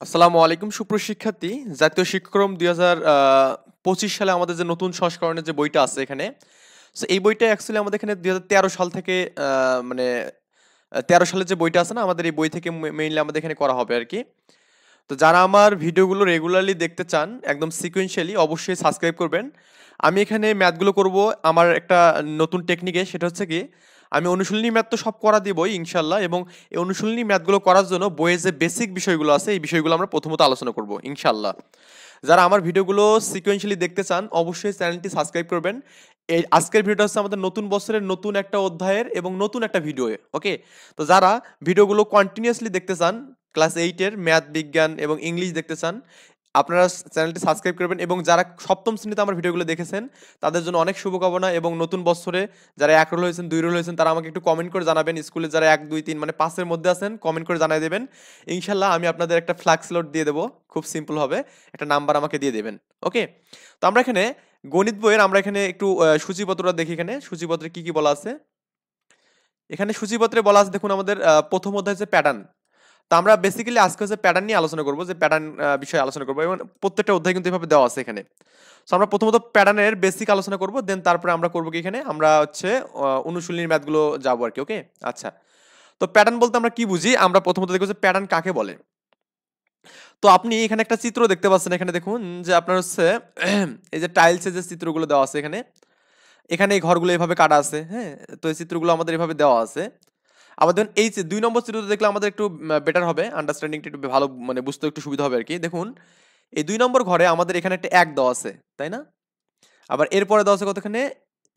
আসসালামু আলাইকুম সুপ্রশিক্ষার্থী। জাতীয় শিক্ষাক্রম ২০২৫ সালে আমাদের যে নতুন সংস্করণের যে বইটা আছে এখানে। সো এই বইটা অ্যাকচুয়ালি আমাদের এখানে ২০১৩ সাল থেকে মানে ১৩ সালের যে বইটা আছে না আমাদের এই বই থেকে মেইনলি আমাদের এখানে করা হবে আরকি। তো যারা আমার ভিডিওগুলো রেগুলারলি দেখতে চান একদম সিকোয়েন্সিয়ালি অবশ্যই সাবস্ক্রাইব করবেন। আমি এখানে ম্যাথগুলো করব আমার একটা নতুন টেকনিকে, সেটা হচ্ছে কি আমি অনুশীলনী ম্যাথ তো সব করা দিবই ইনশাল্লাহ, এবং এই অনুশীলনী ম্যাথগুলো করার জন্য বইয়ের যে বেসিক বিষয়গুলো আছে এই বিষয়গুলো আমরা প্রথমত আলোচনা করব ইনশাল্লাহ। যারা আমার ভিডিওগুলো সিকোয়েন্সিয়ালি দেখতে চান অবশ্যই চ্যানেলটি সাবস্ক্রাইব করবেন। এই আজকের ভিডিওটা হচ্ছে আমাদের নতুন বছরের নতুন একটা অধ্যায়ের এবং নতুন একটা ভিডিও। ওকে, তো যারা ভিডিওগুলো কন্টিনিউয়াসলি দেখতে চান, ক্লাস 8-এর ম্যাথ, বিজ্ঞান এবং ইংলিশ দেখতে চান, আপনারা চ্যানেলটি সাবস্ক্রাইব করবেন। এবং যারা সপ্তম শ্রেণীতে আমার ভিডিওগুলো দেখেছেন তাদের জন্য অনেক শুভকামনা। এবং নতুন বছরে যারা 1 রোল হয়েছেন, 2 রোল হয়েছেন, তারা আমাকে একটু কমেন্ট করে জানাবেন। স্কুলে যারা 1, 2, 3 মানে 5 এর মধ্যে আছেন কমেন্ট করে জানিয়ে দেবেন। ইনশাল্লাহ আমি আপনাদের একটা ফ্ল্যাক্স লোড দিয়ে দেবো, খুব সিম্পল হবে। একটা নাম্বার আমাকে দিয়ে দেবেন। ওকে, তো আমরা এখানে গণিত বইয়ের আমরা এখানে একটু সূচিপত্রটা দেখি। এখানে সূচিপত্রে কি কি বলা আছে। এখানে সূচিপত্রে বলা আছে দেখুন আমাদের প্রথম অধ্যায় হচ্ছে প্যাটার্ন। তো আমরা বেসিক্যালি আজকে হচ্ছে প্যাটার্ন নিয়ে আলোচনা করব, যে প্যাটার্ন বিষয়ে আলোচনা করব, এবং প্রত্যেকটা অধ্যায় কিন্তু এভাবে দেওয়া আছে এখানে। সো আমরা প্রথমত প্যাটার্নের বেসিক আলোচনা করব, দেন তারপরে আমরা করব কি এখানে আমরা হচ্ছে অনুশীলনীর ম্যাথগুলো যাবো আর কি। ওকে, আচ্ছা। তো প্যাটার্ন বলতে আমরা কি বুঝি, আমরা প্রথমত দেখব যে প্যাটার্ন কাকে বলে। তো আপনি এখানে একটা চিত্র দেখতে পাচ্ছেন। এখানে দেখুন যে আপনার হচ্ছে এই যে টাইলসের যে চিত্রগুলো দেওয়া আছে এখানে, এখানে এই ঘরগুলো এভাবে কাটা আছে। হ্যাঁ, তো এই চিত্রগুলো আমাদের এভাবে দেওয়া আছে। আবার দেখুন এই যে 2 নম্বর চিত্রটা দেখলে আমাদের একটু বেটার হবে, আন্ডারস্ট্যান্ডিংটা একটু ভালো মানে বুঝতে একটু সুবিধা হবে আরকি। দেখুন এই ২ নম্বর ঘরে আমাদের এখানে একটা ১ দেওয়া আছে, তাই না? আবার এরপরে দেওয়া আছে কতখানে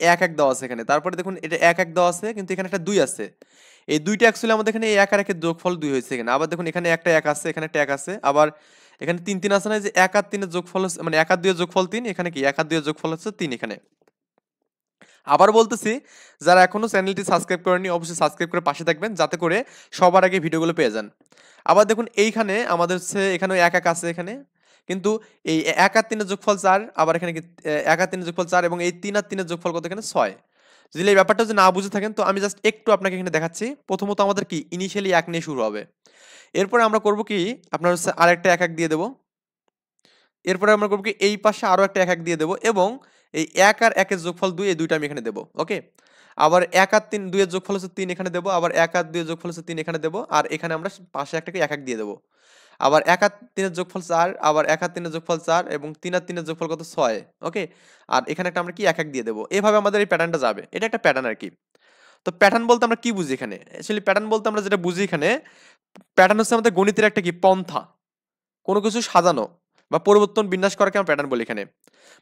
১, ১ দেওয়া আছে এখানে। তারপরে দেখুন এটা ১, ১ দেওয়া আছে, কিন্তু এখানে একটা ২ আছে। এই ২ টা অ্যাকচুয়ালি আমাদের এখানে এই ১ আর ১ এর যোগফল ২ হয়েছে এখানে। আবার দেখুন এখানে একটা ১ আছে, এখানে একটা ১ আছে। আবার এখানে ৩, ৩ আছে না, যে ১ আর ৩ এর যোগফল হচ্ছে মানে ১ আর ২ এর যোগফল ৩, এখানে কি ১ আর ২ এর যোগফল হচ্ছে ৩ এখানে। আবার বলতেছি, যারা এখনো চ্যানেলটি সাবস্ক্রাইব করেননি অবশ্যই সাবস্ক্রাইব করে পাশে থাকবেন, যাতে করে সবার আগে ভিডিওগুলো পেয়ে যান। আবার দেখুন এইখানে আমাদের হচ্ছে এখানেও ১, ১ আছে এখানে। কিন্তু এই ১ আর ৩ এর যোগফল ৪, আবার এখানে কি ১ আর ৩ এর যোগফল ৪, এবং এই ৩ আর 3 এর যোগফল কত এখানে ৬। যদি এই ব্যাপারটা যদি না বুঝে থাকেন তো আমি জাস্ট একটু আপনাকে এখানে দেখাচ্ছি। প্রথমত আমাদের কি ইনিশিয়ালি ১ নিয়ে শুরু হবে। এরপরে আমরা করব কি আপনার হচ্ছে আরেকটা ১, ১ দিয়ে দেব। এরপরে আমরা করব কি এই পাশে আরো একটা ১, ১ দিয়ে দেব, এবং এই ১ আর ১ এর যোগফল ২, এই ২ টা আমি এখানে দেব। ওকে? আবার ১ আর ৩, ২ এর যোগফল হচ্ছে ৩, এখানে দেব। আবার ১ আর ২ এর যোগফল হচ্ছে ৩, এখানে দেব। আর এখানে আমরা পাশে একটাকে ১, ১ দিয়ে দেব। আবার ১ আর ৩ এর যোগফল ৪, আবার ১ আর ৩ এর যোগফল ৪, এবং ৩ আর ৩ এর যোগফল কত ৬। ওকে? আর এখানে একটা আমরা কি ১, ১ দিয়ে দেব। এভাবে আমাদের এই প্যাটার্নটা যাবে। এটা একটা প্যাটার্ন আরকি। তো প্যাটার্ন বলতে আমরা কি বুঝি এখানে? অ্যাকচুয়ালি প্যাটার্ন বলতে আমরা যেটা বুঝি এখানে, প্যাটার্ন হচ্ছে আমাদের গণিতের একটা কি পন্থা। কোনো কিছু সাজানো বা পরিবর্তন বিন্যাস করাকে আমরা প্যাটার্ন বলি এখানে।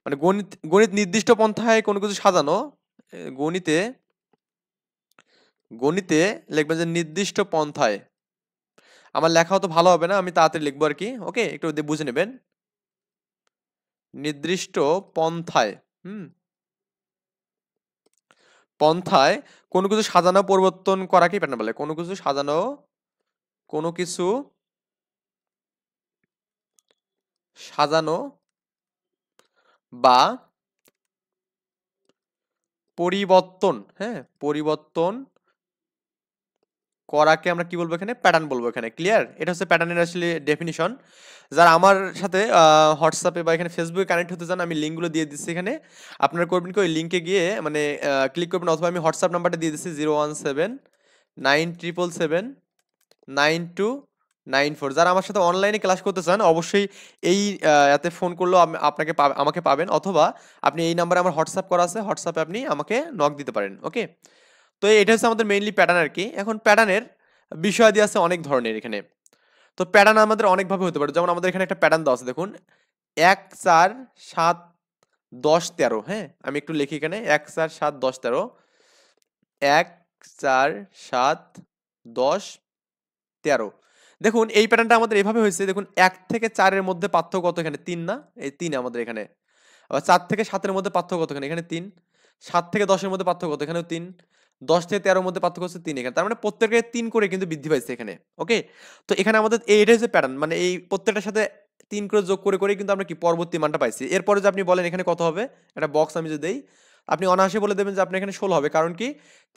মানে গণিত গণিত নির্দিষ্ট পন্থায় কোনো কিছু সাজানো। গণিতে গণিতে লিখবেন যে নির্দিষ্ট পন্থায়। আমার লেখা অত ভালো হবে না, আমি তাড়াতাড়ি লিখবো আরকি। ওকে? একটু বুঝে নেবেন। নির্দিষ্ট পন্থায়, হুম? পন্থায় কোনো কিছু সাজানো পরিবর্তন করাকেই প্যাটার্ন বলে। কোনো কিছু সাজানো, কোনো কিছু সাজানো বা পরিবর্তন, হ্যাঁ? পরিবর্তন করাকে আমরা কি বলবো এখানে? প্যাটার্ন বলবো এখানে। ক্লিয়ার? এটা হচ্ছে প্যাটার্নের আসলে ডেফিনিশন। যারা আমার সাথে হোয়াটসঅ্যাপে বা এখানে ফেসবুকে কানেক্ট হতে চান, আমি লিঙ্কগুলো দিয়ে দিচ্ছি এখানে। আপনারা করবেন কি ওই লিঙ্কে গিয়ে মানে ক্লিক করবেন, অথবা আমি হোয়াটসঅ্যাপ নাম্বারটা দিয়ে দিচ্ছি 017 9777 9294। যারা আমার সাথে অনলাইনে ক্লাস করতে চান অবশ্যই এই এতে ফোন করলেও আপনাকে আমাকে পাবেন, অথবা আপনি এই নাম্বারে আমার হোয়াটসঅ্যাপ করা আছে, হোয়াটসঅ্যাপে আপনি আমাকে নক দিতে পারেন। ওকে? তো এটা হচ্ছে আমাদের মেইনলি প্যাটার্ন আরকি। এখন প্যাটার্নের বিষয়াদি আছে অনেক ধরনের এখানে। তো প্যাটার্ন আমাদের অনেকভাবে হতে পারে। যেমন আমাদের এখানে একটা প্যাটার্ন দেওয়া আছে দেখুন। ১, ৪, ৭, ১০, ১৩, হ্যাঁ? আমি একটু লিখি এখানে ১, ৪, ৭, ১০, ১৩। ১, ৪, ৭, ১০, ১৩। দেখুন এই প্যাটার্নটা আমাদের এভাবে হয়েছে। দেখুন ১ থেকে ৪ এর মধ্যে পার্থক্য কত এখানে? ৩ না? এই ৩ আমাদের এখানে। আবার ৪ থেকে ৭ এর মধ্যে পার্থক্য কত এখানে? এখানে ৩। ৭ থেকে ১০ এর মধ্যে পার্থক্য কত? এখানেও ৩। ১০ থেকে ১৩ এর মধ্যে পার্থক্য হচ্ছে ৩ এখানে। তার মানে প্রত্যেকের ৩ করে কিন্তু বৃদ্ধি পাইছে এখানে। ওকে? তো এখানে আমাদের এটা হচ্ছে প্যাটার্ন। মানে এই প্রত্যেকটার সাথে ৩ করে যোগ করেই কিন্তু আমরা কি পরবর্তী মানটা পাইছি। এরপরে যদি আপনি বলেন এখানে কত হবে? একটা বক্স আমি যদি দেই, আপনি অনায়াসে বলে দেবেন যে আপনার এখানে ১৬ হবে। কারণ কি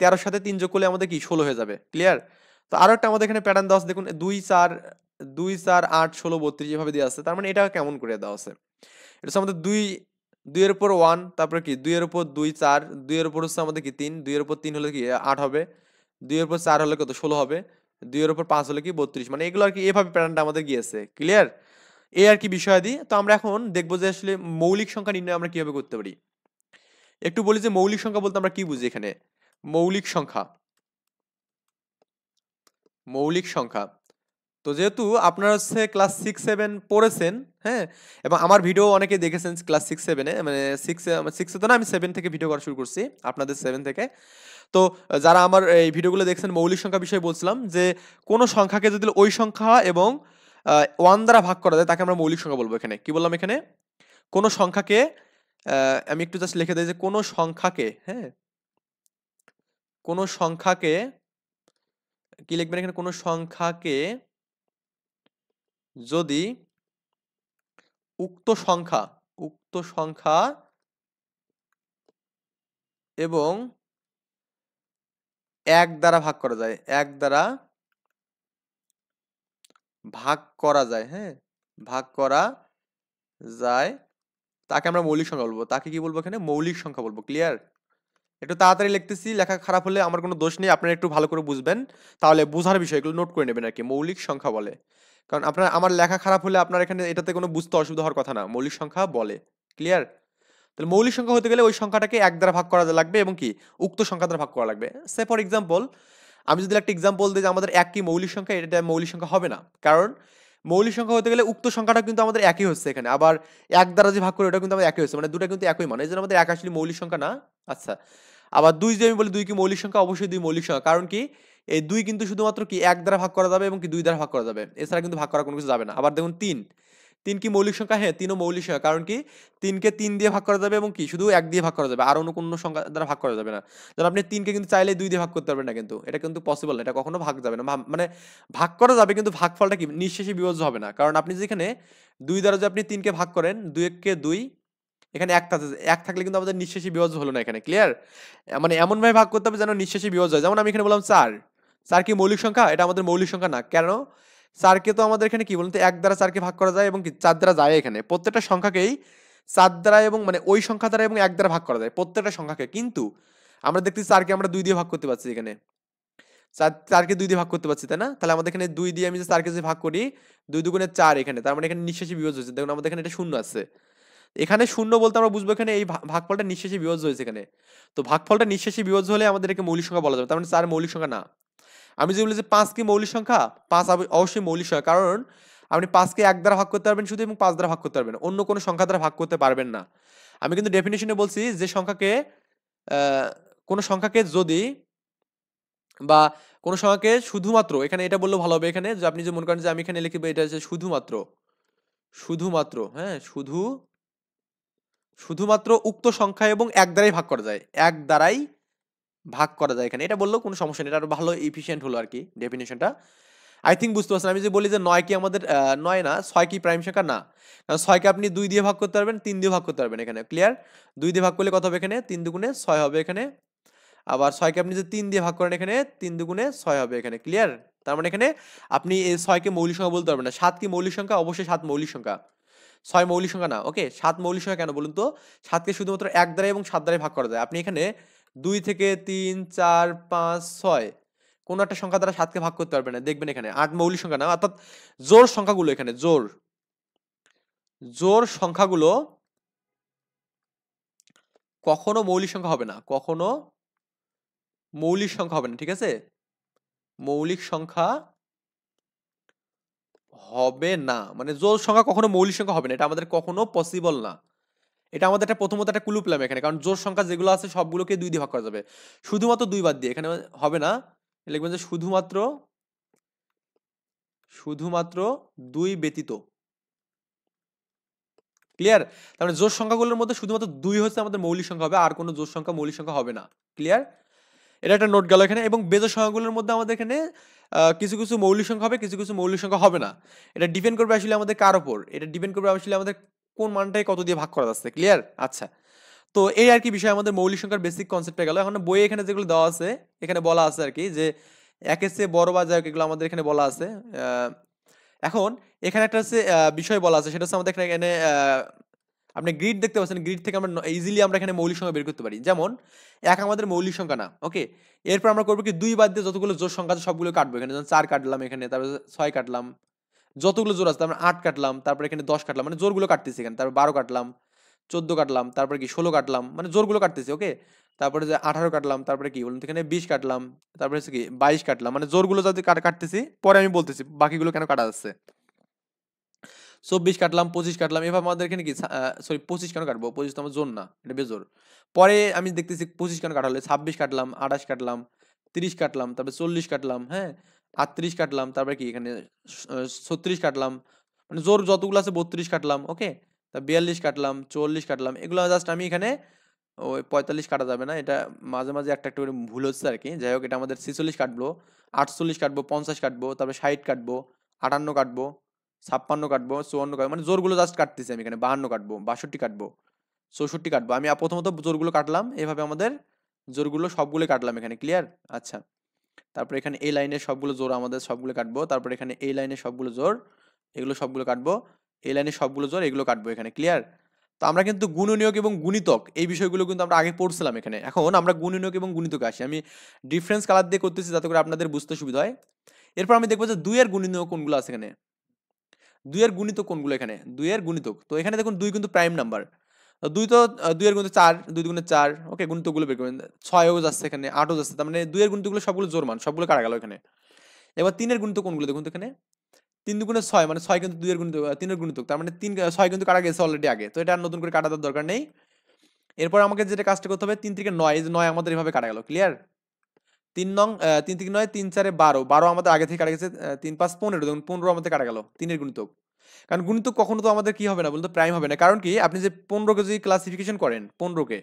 ১৩ র সাথে ৩ যোগ করলে আমাদের কি ১৬ হয়ে যাবে। ক্লিয়ার? তো আরো একটা আমাদের এখানে প্যাটার্ন দেওয়া আছে দেখুন ২, ৪ 2 4 8 16 32 এভাবে দেওয়া আছে। তার মানে এটা কেমন করে দেওয়া আছে? এটা হচ্ছে আমাদের 2 2 এর উপর 1, তারপরে কি 2 এর উপর 2 4, 2 এর উপর হচ্ছে আমাদের কি 3, 2 এর উপর 3 হলে কি 8 হবে, 2 এর উপর 4 হলে কত 16 হবে, 2 এর উপর 5 হলে কি 32। মানে এগুলো আর কি এভাবে প্যাটার্নটা আমাদের গিয়েছে। ক্লিয়ার? এই আর কি বিষয়াদি। তো আমরা এখন দেখব যে আসলে মৌলিক সংখ্যা নির্ণয় আমরা কিভাবে করতে পারি। একটু বলি যে মৌলিক সংখ্যা বলতে আমরা কি বুঝি এখানে? মৌলিক সংখ্যা, মৌলিক সংখ্যা। তো যেহেতু আপনারা হচ্ছে ক্লাস 6-7 পড়েছেন, হ্যাঁ? এবং আমার ভিডিও অনেকে দেখেছেন ক্লাস 6-7 মানে 6 তো না, আমি 7 থেকে ভিডিও করা শুরু করছি, আপনাদের 7 থেকে। তো যারা আমার এই ভিডিওগুলো দেখছেন মৌলিক সংখ্যা বিষয়ে বলছিলাম যে কোনো সংখ্যাকে যদি ওই সংখ্যা এবং 1 দ্বারা ভাগ করা যায় তাকে আমরা মৌলিক সংখ্যা বলবো এখানে। কি বললাম এখানে? কোনো সংখ্যাকে আমি একটু জাস্ট লিখে দেই যে কোনো সংখ্যাকে, হ্যাঁ? কোনো সংখ্যাকে কি লিখবেন এখানে? কোনো সংখ্যাকে যদি উক্ত সংখ্যা, উক্ত সংখ্যা এবং 1 দ্বারা ভাগ করা যায়, 1 দ্বারা ভাগ করা যায়, হ্যাঁ? ভাগ করা যায়, তাকে আমরা মৌলিক সংখ্যা বলবো। তাকে কি বলবো এখানে? মৌলিক সংখ্যা বলবো। ক্লিয়ার? একটু তাড়াতাড়ি লিখতেছি, লেখা খারাপ হলে আমার কোনো দোষ নেই, আপনারা একটু ভালো করে বুঝবেন। তাহলে বুঝার বিষয় এগুলো নোট করে নেবেন আরকি। মৌলিক সংখ্যা বলে। কারণ আপনার আমার লেখা খারাপ হলে আপনার এখানে এটাতে কোনো বুঝতে অসুবিধা হওয়ার কথা না। মৌলিক সংখ্যা বলে। ক্লিয়ার? তাহলে মৌলিক সংখ্যা হতে গেলে ওই সংখ্যাটাকে 1 দ্বারা ভাগ করা লাগবে এবং কি উক্ত সংখ্যা দ্বারা ভাগ করা লাগবে। সে ফর এক্সাম্পল, আমি যদি একটা এক্সাম্পল দিই যে আমাদের 1 কি মৌলিক সংখ্যা, এটা মৌলিক সংখ্যা হবে না। কারণ মৌলিক সংখ্যা হতে গেলে উক্ত সংখ্যাটা কিন্তু আমাদের একই হচ্ছে এখানে। আবার 1 দ্বারা যে ভাগ করি ওটা কিন্তু আমাদের একই হচ্ছে। মানে দুটো কিন্তু একই মান। এজন্য আমাদের 1 আসলে মৌলিক সংখ্যা না। আচ্ছা। আবার 2 যদি আমি বলি 2 কি মৌলিক সংখ্যা? অবশ্যই 2 মৌলিক সংখ্যা। কারণ কি এই 2 কিন্তু শুধুমাত্র কি 1 দ্বারা ভাগ করা যাবে এবং কি 2 দ্বারা ভাগ করা যাবে। এছাড়া কিন্তু ভাগ করা কোনো কিছু যাবে না। আবার দেখুন 3, 3 কি মৌলিক সংখ্যা? হ্যাঁ, 3 ও মৌলিক সংখ্যা। কারণ কি 3 কে 3 দিয়ে ভাগ করা যাবে এবং কি শুধু 1 দিয়ে ভাগ করা যাবে। আর অন্য কোনো সংখ্যা দ্বারা ভাগ করা যাবে না। যেমন আপনি 3 কে কিন্তু চাইলে 2 দিয়ে ভাগ করতে পারবেন না কিন্তু। এটা কিন্তু পসিবল না। এটা কখনো ভাগ যাবে না। মানে ভাগ করা যাবে কিন্তু ভাগফলটা কি নিঃশেষে বিভাজ্য হবে না। কারণ আপনি যেখানে 2 দ্বারা যদি আপনি 3 কে ভাগ করেন, 2 কে 2, এখানে 1 থাকলে কিন্তু আমাদের নিঃশেষে বিভাজ্য হলো না এখানে। ক্লিয়ার? মানে এমনভাবে ভাগ করতে হবে যেন নিঃশেষে বিভাজ্য হয়। যেমন আমি এখানে বললাম 4, 4 কি মৌলিক সংখ্যা? এটা আমাদের মৌলিক সংখ্যা না। কেন? 4 কে তো আমাদের এখানে কি বলুন তো 1 দ্বারা 4 কে ভাগ করা যায় এবং কি 4 দ্বারা যায় এখানে। প্রত্যেকটা সংখ্যাকেই 4 দ্বারা এবং মানে ওই সংখ্যা দ্বারা এবং 1 দ্বারা ভাগ করা যায়। প্রত্যেকটা সংখ্যাকে। কিন্তু আমরা দেখতেছি 4 কে আমরা 2 দিয়ে ভাগ করতে পারছি এখানে। 4 কে 2 দিয়ে ভাগ করতে পারছি, তাই না? তাহলে আমাদের এখানে 2 দিয়ে আমি যে 4 কে যদি ভাগ করি, 2 দুগুণে 4 এখানে। তার মানে এখানে নিঃশেষে বিভাজ্য হচ্ছে। দেখুন আমাদের এখানে এটা শূন্য আছে। এখানে শূন্য বলতে আমরা বুঝবো এখানে এই ভাগফলটা নিঃশেষে বিভাজ্য হয়েছে এখানে। তো ভাগফলটা নিঃশেষে বিভাজ্য হলে আমাদের একে মৌলিক সংখ্যা বলা যাবে। তার মানে 4 মৌলিক সংখ্যা না। আমি যে বলি যে 5 কি মৌলিক সংখ্যা? 5 অবশ্যই মৌলিক সংখ্যা। কারণ আপনি 5 কে 1 দ্বারা ভাগ করতে পারবেন শুধু এবং 5 দ্বারা ভাগ করতে পারবেন। অন্য কোনো সংখ্যা দ্বারা ভাগ করতে পারবেন না। আমি কিন্তু ডেফিনিশনে বলছি যে সংখ্যাকে আ কোনো সংখ্যাকে যদি বা কোনো সংখ্যাকে শুধুমাত্র, এখানে এটা বললেও ভালো হবে এখানে যে আপনি যে মনে করেন যে আমি এখানে লিখব এটা হচ্ছে শুধুমাত্র, শুধুমাত্র, হ্যাঁ? শুধুমাত্র উক্ত সংখ্যা এবং 1 দ্বারাই ভাগ করা যায়। 1 দ্বারাই ভাগ করা যায় এখানে। এটা বললেও কোনো সমস্যা নেই। এটা আরো ভালো এফিশিয়েন্ট হলো আরকি ডেফিনিশনটা। আই থিংক বুঝতে পারছেন। আমি যে বলি যে 9 কি আমাদের 9 না, 6 কি প্রাইম সংখ্যা? না। কারণ 6 কে আপনি 2 দিয়ে ভাগ করতে পারবেন, 3 দিয়ে ভাগ করতে পারবেন এখানে। ক্লিয়ার? 2 দিয়ে ভাগ করলে কত হবে এখানে? 3 দুগুণে 6 হবে এখানে। আবার 6 কে আপনি যদি 3 দিয়ে ভাগ করেন এখানে, 3 দুগুণে 6 হবে এখানে। ক্লিয়ার? তার মানে এখানে আপনি এই 6 কে মৌলিক সংখ্যা বলতে পারবেন না। 7 কি মৌলিক সংখ্যা? অবশ্যই 7 মৌলিক সংখ্যা। 6 মৌলিক সংখ্যা না। ওকে? 7 মৌলিক সংখ্যা কেন বলুন তো? 7 কে শুধুমাত্র 1 দ্বারাই এবং 7 দ্বারাই ভাগ করা যায়। আপনি এখানে 2 থেকে 3, 4, 5, 6 কোন একটা সংখ্যা দ্বারা 7 কে ভাগ করতে পারবেন না। দেখবেন এখানে 8 মৌলিক সংখ্যা না। অর্থাৎ জোড় সংখ্যাগুলো এখানে জোড় সংখ্যাগুলো কখনো মৌলিক সংখ্যা হবে না। কখনো মৌলিক সংখ্যা হবে না। ঠিক আছে? মৌলিক সংখ্যা হবে না। মানে জোড় সংখ্যা কখনো মৌলিক সংখ্যা হবে না। এটা আমাদের কখনো পসিবল না। এটা আমাদের একটা প্রথমত একটা ক্লু পেলাম এখানে। কারণ জোড় সংখ্যা যেগুলো আছে সবগুলোকে 2 দিয়ে ভাগ করা যাবে। শুধুমাত্র 2 বাদ দিয়ে। এখানে হবে না। লিখবেন যে শুধুমাত্র 2 ব্যতীত। ক্লিয়ার? তার মানে জোড় সংখ্যাগুলোর মধ্যে শুধুমাত্র 2 হচ্ছে আমাদের মৌলিক সংখ্যা হবে। আর কোনো জোড় সংখ্যা মৌলিক সংখ্যা হবে না। ক্লিয়ার? এটা একটা নোট গেল এখানে। এবং বেজোড় সংখ্যাগুলোর মধ্যে আমাদের এখানে কিছু মৌলিক সংখ্যা হবে, কিছু মৌলিক সংখ্যা হবে না। এটা ডিপেন্ড করবে আসলে আমাদের কার উপর? এটা ডিপেন্ড করবে আসলে আমাদের কোন মানটাকে কত দিয়ে ভাগ করা যাচ্ছে। ক্লিয়ার? আচ্ছা। তো এই আরকি বিষয় আমাদের মৌলিক সংখ্যার বেসিক কনসেপ্টটা গেল। এখন বইয়ে এখানে যেগুলো দেওয়া আছে, এখানে বলা আছে আরকি যে 1 এর চেয়ে বড় বা যাই হোক এগুলো আমাদের এখানে বলা আছে। এখন এখানে একটা হচ্ছে বিষয় বলা আছে, সেটা হচ্ছে আমাদের এখানে আপনি গ্রিড দেখতে পাচ্ছেন, গ্রিড থেকে আমরা ইজিলি আমরা এখানে মৌলিক সংখ্যা বের করতে পারি। যেমন এক আমাদের মৌলিক সংখ্যা না, ওকে। এরপর আমরা করবো কি, দুই বাদ দিয়ে যতগুলো জোড় সংখ্যা আছে সবগুলো কাটবো। এখানে যেমন 4 কাটলাম, এখানে তারপরে 6 কাটলাম, যতগুলো জোড় আছে তারপরে 8 কাটলাম, তারপরে এখানে 10 কাটলাম, মানে জোড়গুলো কাটতেছি এখানে, তারপর 12 কাটলাম, 14 কাটলাম, তারপরে কি 16 কাটলাম, মানে জোড়গুলো কাটতেছি, ওকে। তারপরে যে 18 কাটলাম, তারপরে কি বলুন তো, এখানে 20 কাটলাম, তারপরে হচ্ছে কি 22 কাটলাম, মানে জোড়গুলো যদি কাটতেছি, পরে আমি বলতেছি বাকিগুলো কেন কাটা যাচ্ছে। 24 কাটলাম, 25 কাটলাম, এভাবে আমাদের এখানে কি সরি 25 কেন কাটবো, 25 তো আমার জোর না, এটা বেজোর। পরে আমি দেখতেছি 25 কেন কাটা হলে, 26 কাটলাম, 28 কাটলাম, 30 কাটলাম, তারপরে 40 কাটলাম, হ্যাঁ, 38 কাটলাম, তারপরে কি এখানে 36 কাটলাম, মানে জোর যতগুলো আছে 32 কাটলাম, ওকে। তা 42 কাটলাম, 44 কাটলাম, এগুলো জাস্ট আমি এখানে ওই 45 কাটা যাবে না, এটা মাঝে মাঝে একটা একটা করে ভুল হচ্ছে আর কি। যাই হোক, এটা আমাদের 46 কাটবো, 48 কাটবো, 50 কাটবো, তারপরে 60 কাটবো, 58 কাটবো, 56 কাটবো, 54 কাটবো, মানে জোরগুলো জাস্ট কাটতেছি আমি এখানে। 52 কাটবো, 62 কাটবো, 64 কাটবো। আমি প্রথমত জোরগুলো কাটলাম, এভাবে আমাদের জোরগুলো সবগুলো কাটলাম এখানে, ক্লিয়ার? আচ্ছা, তারপরে এখানে এই লাইনের সবগুলো জোর আমাদের সবগুলো কাটবো, তারপরে এখানে এই লাইনের সবগুলো জোর, এগুলো সবগুলো কাটবো, এই লাইনের সবগুলো জোর, এগুলো কাটবো এখানে, ক্লিয়ার? তো আমরা কিন্তু গুণনীয়ক এবং গুণিতক এই বিষয়গুলো কিন্তু আমরা আগে পড়ছিলাম এখানে। এখন আমরা গুণনীয়ক এবং গুণিতকে আসি। আমি ডিফারেন্স কালার দিয়ে করতেছি যাতে করে আপনাদের বুঝতে সুবিধা হয়। এরপর আমি দেখবো যে 2 এর গুণনীয়ক কোনগুলো আছে এখানে, 2 এর গুণিতক কোনগুলো এখানে, 2 এর গুণিতক। তো এখানে দেখুন 2 কিন্তু প্রাইম নাম্বার। 2 তো 2 এর গুণিতক 4, 2 দুগুণে 4, ওকে, গুণিতকগুলো বের করবেন। 6 ও যাচ্ছে এখানে, 8 ও যাচ্ছে। তার মানে 2 এর গুণিতকগুলো সবগুলো জোড় মান, সবগুলো কাটা গেল এখানে। এবার 3 এর গুণিতক কোনগুলো দেখুন তো এখানে। 3 দুগুণে 6, মানে 6 কিন্তু 2 এর গুণিতক, 3 এর গুণিতক। তার মানে 3 6 কিন্তু কাটা গেছে অলরেডি আগে। তো এটা আর নতুন করে কাটা দেওয়ার দরকার নেই। এরপর আমাকে যেটা কাজটা করতে হবে, 3 থেকে 9, এই যে 9 আমাদের এভাবে কাটা গেল, ক্লিয়ার? 3 নং 3 থেকে 9, 3 4 12, 12 আমাদের আগে থেকে কাটা গেছে। 3 5 15, দেখুন 15 আমাদের কাটা গেল 3 এর গুণিতক। কারণ গুণিতক কখনো তো আমাদের কি হবে না বলুন তো, প্রাইম হবে না। কারণ কি, আপনি যে 15 কে যদি ক্লাসিফিকেশন করেন, 15 কে,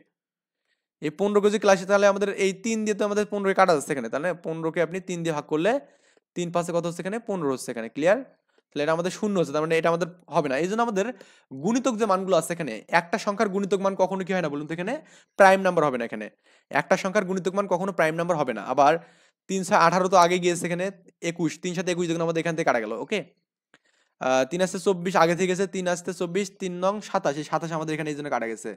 এই 15 কে যদি ক্লাসে, তাহলে আমাদের এই 3 দিয়ে তো আমাদের 15 কে কাটা যাচ্ছে এখানে। তাহলে 15 কে আপনি 3 দিয়ে ভাগ করলে 3 5 কত হচ্ছে এখানে, 15 হচ্ছে এখানে, ক্লিয়ার? তাহলে এটা আমাদের শূন্য হচ্ছে, তার মানে এটা আমাদের হবে না। এই জন্য আমাদের গুণিতক যে মানগুলো আছে এখানে, একটা সংখ্যার গুণিতক মান কখনো কি হয় না বলুন তো, এখানে প্রাইম নাম্বার হবে না এখানে। একটা সংখ্যার গুণিতক মান কখনো প্রাইম নাম্বার হবে না। আবার 3 6 18 তো আগে গিয়েছে এখানে, 21, 3 7 21 দেখুন আমাদের এখান থেকে কাটা গেল, ওকে। 3 আসতে 24 আগে থেকে গেছে, 3 আসতে 24, 3 নং 27, এই 27 আমাদের এখানে এই জন্য কাটা গেছে।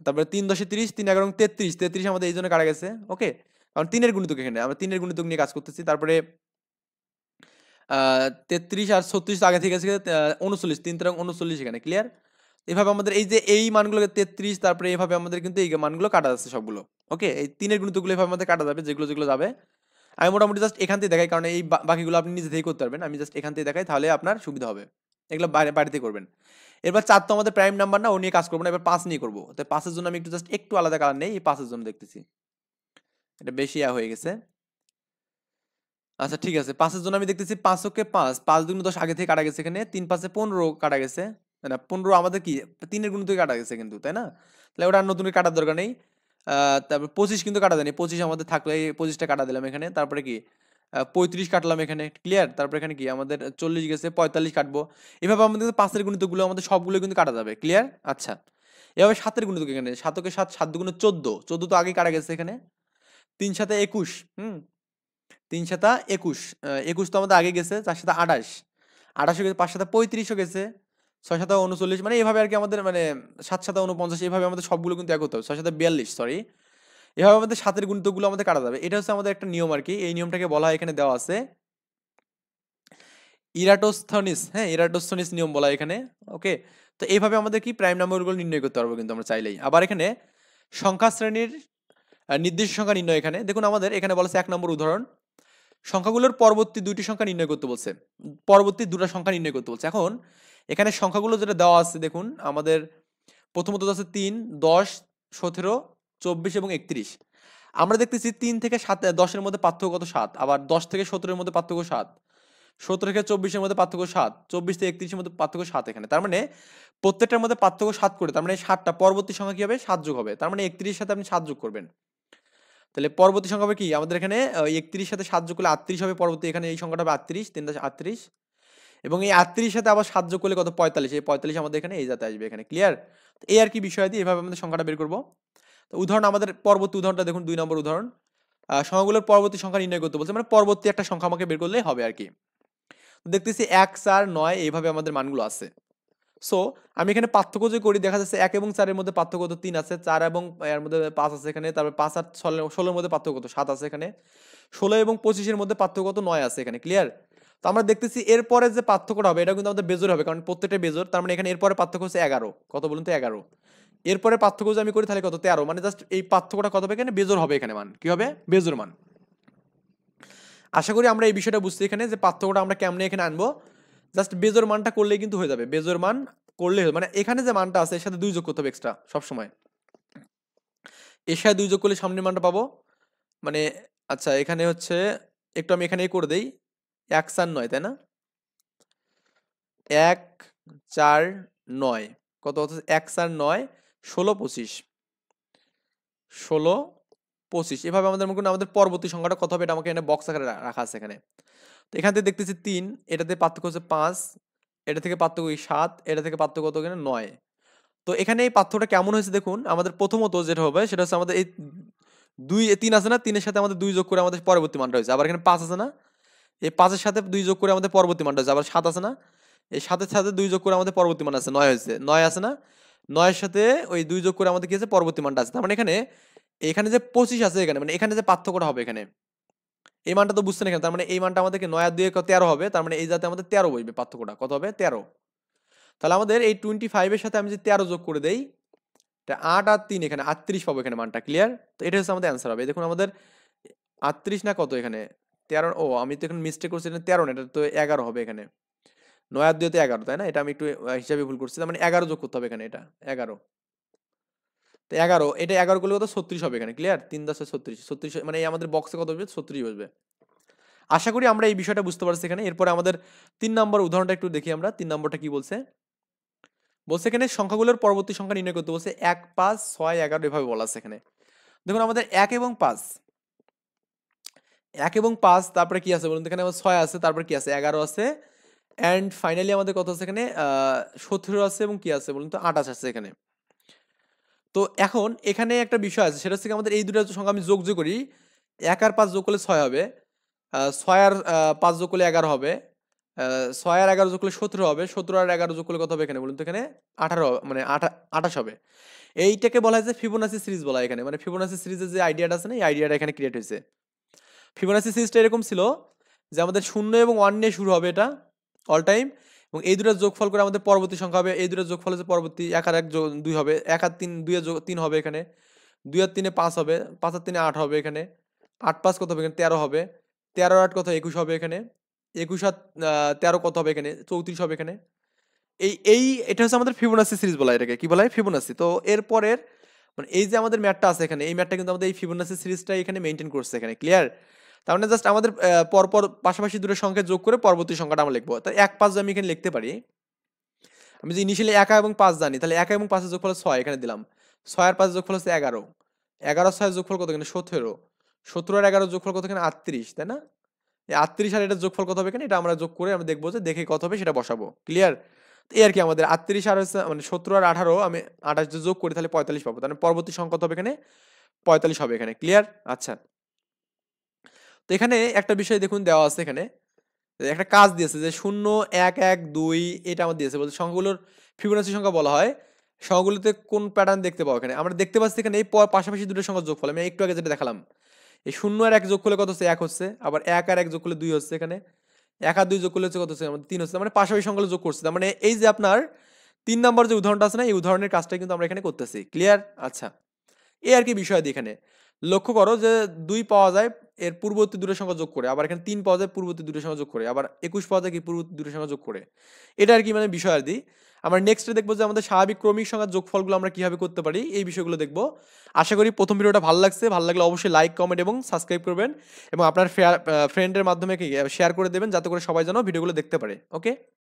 তারপরে 3 10 30, 3 11 33, 33 আমাদের এই জন্য কাটা গেছে, ওকে। কারণ 3 এর গুণিতক এখানে, আমরা 3 এর গুণিতক নিয়ে কাজ করতেছি। তারপরে 33 আর 36 আগে থেকে গেছে 39, 3 তেরং 39 এখানে, ক্লিয়ার? এভাবে আমাদের এই যে এই মানগুলোকে 33, তারপরে এভাবে আমাদের কিন্তু এই মানগুলো কাটা যাচ্ছে সবগুলো, ওকে। এই 3 এর গুণিতকগুলো এভাবে আমাদের কাটা যাবে, যেগুলো যেগুলো যাবে। আমি মোটামুটি জাস্ট এখান থেকে দেখাই, কারণ এই বাকিগুলো আপনি নিজে থেকেই করতে পারবেন। আমি জাস্ট এখান থেকে দেখাই, তাহলে আপনার সুবিধা হবে। এগুলো বাড়িতে করবেন। এবার 4 তো আমাদের প্রাইম নাম্বার না, ও নিয়ে কাজ করবো না। এবার 5 নিয়ে করবো। তো 5 এর জন্য আমি একটু জাস্ট একটু আলাদা কালার নেই, এই 5 এর জন্য দেখতেছি। এটা বেশি হয়ে গেছে। আচ্ছা ঠিক আছে, 5 এর জন্য আমি দেখতেছি 5 ওকে 5, 5 দুগুণে 10 আগে থেকে কাটা গেছে এখানে, 3 5 15 কাটা গেছে। না 15 আমাদের কি 3 এর গুণ থেকে কাটা গেছে কিন্তু, তাই না? তাহলে ওটা আর নতুন করে কাটার দরকার নেই। তারপর 25 কিন্তু কাটা যায়নি, 25 আমাদের থাকলে এই 25 টা কাটা দিলাম এখানে। তারপরে কি 35 কাটলাম এখানে, ক্লিয়ার? তারপর এখানে কি আমাদের 40 গেছে, 45 কাটবো। এভাবে আমাদের কিন্তু 5 এর গুণিতকগুলো আমাদের সবগুলো কিন্তু কাটা যাবে, ক্লিয়ার? আচ্ছা, এভাবে 7 এর গুণিতক এখানে, 7 ওকে 7, 7 দুগুণে 14, 14 তো আগেই কাটা গেছে এখানে। 3 7 21, 3 7 21, 21 তো আমাদের আগে গেছে। 4 7 28, 28 গেছে, 5 7 35 গেছে, 6 7 39, মানে এভাবে আর কি আমাদের, মানে 7 7 49, এভাবে আমাদের সবগুলো কিন্তু এক হতে হবে। 6 7 42, সরি। এভাবে আমাদের 7 এর গুণিতকগুলো আমাদের কাটা যাবে। এটা হচ্ছে আমাদের একটা নিয়ম আর কি। এই নিয়মটাকে বলা হয়, এখানে দেওয়া আছে ইরাটোস্থনিস, হ্যাঁ, ইরাটোস্থনিস নিয়ম বলা হয় এখানে, ওকে। তো এইভাবে আমাদের কি প্রাইম নাম্বারগুলো নির্ণয় করতে পারবো কিন্তু আমরা চাইলেই। আবার এখানে সংখ্যা শ্রেণীর নির্দিষ্ট সংখ্যা নির্ণয়, এখানে দেখুন আমাদের এখানে বলা আছে 1 নম্বর উদাহরণ, সংখ্যাগুলোর পরবর্তী দুইটি সংখ্যা নির্ণয় করতে বলছে। পরবর্তী দুটো সংখ্যা নির্ণয় করতে বলছে। এখন এখানে সংখ্যাগুলো যেটা দেওয়া আছে দেখুন আমাদের, প্রথমত আছে 3 10 17 24 এবং 31। আমরা দেখতেছি 3 থেকে 7 10 এর মধ্যে পার্থক্য কত, 7। আবার 10 থেকে 17 এর মধ্যে পার্থক্য 7, 17 থেকে 24 এর মধ্যে পার্থক্য 7, 24 থেকে 31 এর মধ্যে পার্থক্য 7 এখানে। তার মানে প্রত্যেকটার মধ্যে পার্থক্য 7 করে, তার মানে 7টা পরবর্তী সংখ্যা কি হবে, 7 যোগ হবে। তার মানে 31 এর সাথে আপনি 7 যোগ করবেন। তাহলে পরবর্তী সংখ্যা হবে কি আমাদের এখানে, 31 সাথে 7 যোগ করলে 38 হবে পরবর্তী। এখানে এই সংখ্যাটা হবে 38, 3 × 38, এবং এই 38 সাথে আবার 7 যোগ করলে কত, 45। এই 45 আমাদের এখানে এই জাতে আসবে এখানে, ক্লিয়ার? তো এই আর কি বিষয় দিয়ে এভাবে আমাদের সংখ্যাটা বের করব। তো উদাহরণ, আমাদের পরবর্তী উদাহরণটা দেখুন, 2 নম্বর উদাহরণ। সংখ্যাগুলোর পরবর্তী সংখ্যা নির্ণয় করতে বলছে, মানে পরবর্তী একটা সংখ্যা আমাকে বের করলেই হবে আর কি। দেখতেছি 1 4 9 এইভাবে আমাদের মানগুলো আছে। সো আমি এখানে পার্থক্য যে করি দেখা যাচ্ছে 1 এবং 4 এর মধ্যে পার্থক্য কত 3 আছে, 4 এবং এর মধ্যে 5 আছে এখানে, তারপর 5 আর 16 এর মধ্যে পার্থক্য কত 7 আছে এখানে, 16 এবং 25 এর মধ্যে পার্থক্য কত 9 আছে এখানে। ক্লিয়ার? তো আমরা দেখতেছি এরপরে যে পার্থক্যটা হবে এটা কিন্তু আমাদের বেজোড় হবে, কারণ প্রত্যেকটা বেজোড়। তার মানে এখানে এরপরে পার্থক্য হচ্ছে 11। কত বলুন তো? 11। এরপরে পার্থক্য যদি আমি করি তাহলে কত? 13। মানে জাস্ট এই পার্থক্যটা কত হবে? এখানে বেজোড় হবে, এখানে মান কি হবে? বেজোড় মান। আশা করি আমরা এই বিষয়টা বুঝছি এখানে, যে পার্থক্যটা আমরা কেমনে এখানে আনবো। জাস্ট বেজোড় মানটা করলেই কিন্তু হয়ে যাবে। বেজোড় মান করলে মানে এখানে যে মানটা আছে এর সাথে 2 যোগ করতে হবে এক্সট্রা সবসময়। এর সাথে 2 যোগ করলে সামনের মানটা পাবো। মানে আচ্ছা এখানে হচ্ছে একটু আমি এখানে করে দেই, 1 4 9 তাই না? 1 4 9 কত হচ্ছে? 1 4 9 16 25 16 25 এভাবে আমাদের মনে করুন আমাদের পরবর্তী সংখ্যাটা কত হবে এটা আমাকে এখানে বক্স আকারে রাখা আছে এখানে। তো এখান থেকে দেখতেছি 3, এটাতে পার্থক্য হচ্ছে 5, এটা থেকে পার্থক্য 7, এটা থেকে পার্থক্য কত এখানে 9। তো এখানে এই পার্থক্যটা কেমন হয়েছে দেখুন। আমাদের প্রথমত যেটা হবে সেটা হচ্ছে আমাদের এই 2 3 আছে না, 3 এর সাথে আমাদের 2 যোগ করে আমাদের পরবর্তী মানটা হয়েছে। আবার এখানে 5 আছে না, এই 5 এর সাথে 2 যোগ করে আমাদের পরবর্তী মানটা হয়েছে। আবার 7 আছে না, এই 7 এর সাথে 2 যোগ করে আমাদের পরবর্তী মান আছে 9 হয়েছে। 9 আছে না, 9 এর সাথে ওই 2 যোগ করে আমাদের কি আছে? পরবর্তী মানটা আছে। তার মানে এখানে যে 25 আছে এখানে, মানে এখানে যে পার্থক্যটা হবে এখানে, এই মানটা তো বুঝছেন এখানে। তার মানে এই মানটা আমাদেরকে 9 আর 2 13 হবে। তার মানে এই জাতে আমাদের 13 বসবে। পার্থক্যটা কত হবে? 13। তাহলে আমাদের এই 25 এর সাথে আমি যদি 13 যোগ করে দেই, এটা 8 আর 3 এখানে 38 পাবো এখানে মানটা। ক্লিয়ার? তো এটা হচ্ছে আমাদের অ্যান্সার হবে। দেখুন আমাদের 38 না কত এখানে 13, ও আমি তো এখানে মিস্টেক করছি, এটা 13 না, এটা তো 11 হবে এখানে। 9 আর 2 তে 11 তাই না? এটা আমি একটু হিসাবে ভুল করছি। তার মানে 11 যোগ করতে হবে এখানে, এটা 11। তো 11 এটা 11 করলে কত? 36 হবে এখানে। ক্লিয়ার? 3 10 36 36 মানে এই আমাদের বক্সে কত বসবে? 36 বসবে। আশা করি আমরা এই বিষয়টা বুঝতে পারছি এখানে। এরপরে আমাদের 3 নম্বর উদাহরণটা একটু দেখি আমরা। 3 নম্বরটা কি বলছে? বলছে এখানে সংখ্যাগুলোর পরবর্তী সংখ্যা নির্ণয় করতে বলছে। 1 5 6 11 এভাবে বলা আছে এখানে। দেখুন আমাদের 1 এবং 5, 1 এবং 5 তারপরে কি আছে বলুন তো? এখানে আমার 6 আছে, তারপরে কি আছে? 11 আছে, এন্ড ফাইনালি আমাদের কত আছে এখানে? 17 আছে এবং কি আছে বলুন তো? 28 আছে এখানে। তো এখন এখানে একটা বিষয় আছে, সেটা হচ্ছে কি আমাদের এই দুটো সংখ্যা আমি যোগ করি। 1 আর 5 যোগ করলে 6 হবে, 6 আর 5 যোগ করলে 11 হবে, 6 আর 11 যোগ করলে 17 হবে, 17 আর 11 যোগ করলে কত হবে এখানে বলুন তো? এখানে 18 মানে 28 হবে। এইটাকে বলা হয় যে ফিবোনাচি সিরিজ বলা হয় এখানে। মানে ফিবোনাচি সিরিজের যে আইডিয়াটা আছে না, এই আইডিয়াটা এখানে ক্রিয়েট হয়েছে। ফিবোনাচি সিরিজটা এরকম ছিল যে আমাদের 0 এবং 1 নিয়ে শুরু হবে এটা অল টাইম, এবং এই দুটোর যোগফল করে আমাদের পরবর্তী সংখ্যা হবে। এই দুটোর যোগফল হচ্ছে পরবর্তী 1 আর 1 2 হবে, 1 আর 3 2 এর 3 হবে এখানে, 2 আর 3 5 হবে, 5 আর 3 8 হবে এখানে, 8 5 কত হবে এখানে? 13 হবে, 13 আর 8 কত? 21 হবে এখানে, 21 আর 13 কত হবে এখানে? 34 হবে এখানে। এটা হচ্ছে আমাদের ফিবোনাচি সিরিজ বলা হয় এটাকে। কি বলা হয়? ফিবোনাচি। তো এরপরের মানে এই যে আমাদের ম্যাথটা আছে এখানে, এই ম্যাথটা কিন্তু আমাদের এই ফিবোনাচি সিরিজটা এখানে মেইনটেইন করছে এখানে। ক্লিয়ার? তার মানে জাস্ট আমাদের পরপর পাশাপাশি দুটো সংখ্যা যোগ করে পরবর্তী সংখ্যাটা আমরা লিখবো। তাই 1 5 আমি এখানে লিখতে পারি। আমি যদি ইনিশিয়ালি 1 এবং 5 জানি, তাহলে 1 এবং 5 এর যোগফল 6 এখানে দিলাম। 6 আর 5 এর যোগফল হচ্ছে 11, 11 আর 6 এর যোগফল কত এখানে? 17, 17 আর 11 এর যোগফল কত এখানে? 38 তাই না? এই 38 আর এটার যোগফল কত হবে এখানে? এটা আমরা যোগ করে আমরা দেখবো যে দেখে কত হবে সেটা বসাবো। ক্লিয়ার? এই আর কি আমাদের 38 আর হচ্ছে মানে 17 আর 18 আমি 28 যদি যোগ করি তাহলে 45 পাবো। তাহলে পরবর্তী সংখ্যা কত হবে এখানে? 45 হবে এখানে। ক্লিয়ার? আচ্ছা। তো এখানে একটা বিষয় দেখুন দেওয়া আছে এখানে, একটা কাজ দিয়েছে যে 0 1 1 2 এটা আমার দিয়েছে। বলছে সংখ্যাগুলোর ফিবোনাচি সংখ্যা বলা হয়। সংখ্যাগুলোতে কোন প্যাটার্ন দেখতে পাবো এখানে? আমরা দেখতে পাচ্ছি এখানে এই পাশাপাশি দুটো সংখ্যার যোগফল। আমি একটু আগে যেটা দেখালাম, এই 0 আর 1 যোগ করলে কত হচ্ছে? 1 হচ্ছে। আবার 1 আর 1 যোগ করলে 2 হচ্ছে এখানে। 1 আর 2 যোগ করলে হচ্ছে কত হচ্ছে? আমাদের 3 হচ্ছে। মানে পাশাপাশি সংখ্যাগুলো যোগ করছে। তার মানে এই যে আপনার 3 নাম্বার যে উদাহরণটা আছে না, এই উদাহরণের কাজটা কিন্তু আমরা এখানে করতেছি। ক্লিয়ার? আচ্ছা। এই আর কি বিষয় এখানে। লক্ষ্য করো যে 2 পাওয়া যায় এর পূর্ববর্তী দুটো সংখ্যা যোগ করে, আবার এখানে 3 পাওয়া যায় পূর্ববর্তী দুটো সংখ্যা যোগ করে, আবার 21 পাওয়া যায় কি পূর্ববর্তী দুটো সংখ্যা যোগ করে। এটা আর কি মানে বিষয় আর কি। আমরা নেক্সটে দেখবো যে আমাদের স্বাভাবিক ক্রমিক সংখ্যার যোগফলগুলো আমরা কিভাবে করতে পারি, এই বিষয়গুলো দেখবো। আশা করি প্রথম ভিডিওটা ভালো লাগছে। ভালো লাগলে অবশ্যই লাইক কমেন্ট এবং সাবস্ক্রাইব করবেন, এবং আপনার ফ্রেন্ডের মাধ্যমে শেয়ার করে দেবেন যাতে করে সবাই যেন ভিডিওগুলো দেখতে পারে। ওকে।